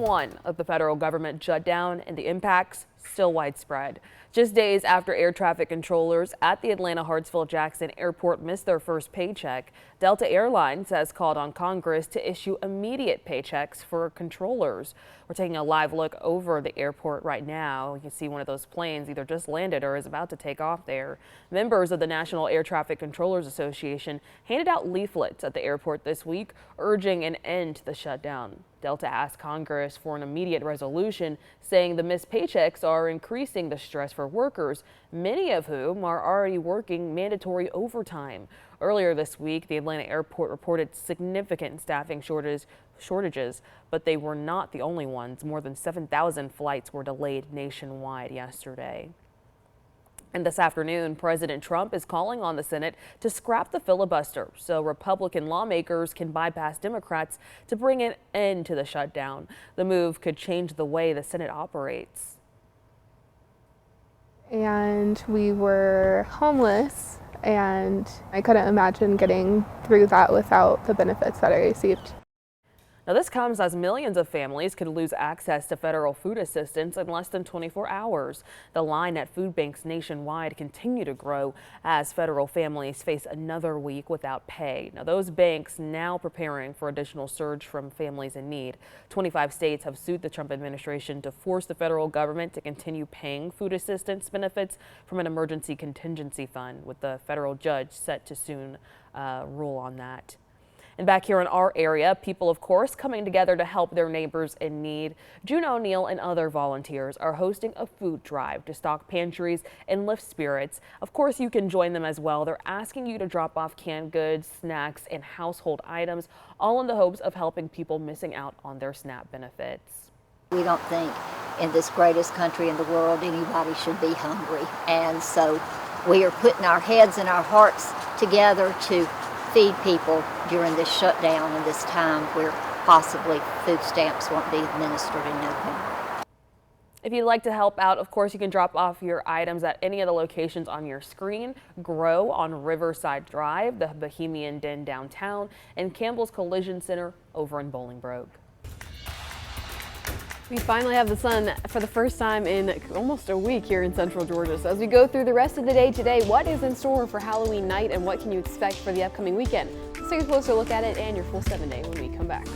One of the federal government shutdown and the impacts still widespread. Just days after air traffic controllers at the Atlanta Hartsfield-Jackson Airport missed their first paycheck, Delta Airlines has called on Congress to issue immediate paychecks for controllers. We're taking a live look over the airport right now. You can see one of those planes either just landed or is about to take off there. Members of the National Air Traffic Controllers Association handed out leaflets at the airport this week urging an end to the shutdown. Delta asked Congress for an immediate resolution, saying the missed paychecks are increasing the stress for workers, many of whom are already working mandatory overtime. Earlier this week, the Atlanta airport reported significant staffing shortages, but they were not the only ones. More than 7,000 flights were delayed nationwide yesterday. And this afternoon, President Trump is calling on the Senate to scrap the filibuster so Republican lawmakers can bypass Democrats to bring an end to the shutdown. The move could change the way the Senate operates. And we were homeless, and I couldn't imagine getting through that without the benefits that I received. Now, this comes as millions of families could lose access to federal food assistance in less than 24 hours. The line at food banks nationwide continue to grow as federal families face another week without pay. Now, those banks now preparing for additional surge from families in need. 25 states have sued the Trump administration to force the federal government to continue paying food assistance benefits from an emergency contingency fund, with the federal judge set to soon rule on that. And back here in our area, people, of course, coming together to help their neighbors in need. June O'Neill and other volunteers are hosting a food drive to stock pantries and lift spirits. Of course, you can join them as well. They're asking you to drop off canned goods, snacks, and household items, all in the hopes of helping people missing out on their SNAP benefits. We don't think in this greatest country in the world anybody should be hungry. And so we are putting our heads and our hearts together to feed people during this shutdown and this time where possibly food stamps won't be administered in November. If you'd like to help out, of course, you can drop off your items at any of the locations on your screen. Grow on Riverside Drive, the Bohemian Den downtown, and Campbell's Collision Center over in Bolingbroke. We finally have the sun for the first time in almost a week here in Central Georgia. So as we go through the rest of the day today, what is in store for Halloween night and what can you expect for the upcoming weekend? Let's take a closer look at it and your full 7-day when we come back.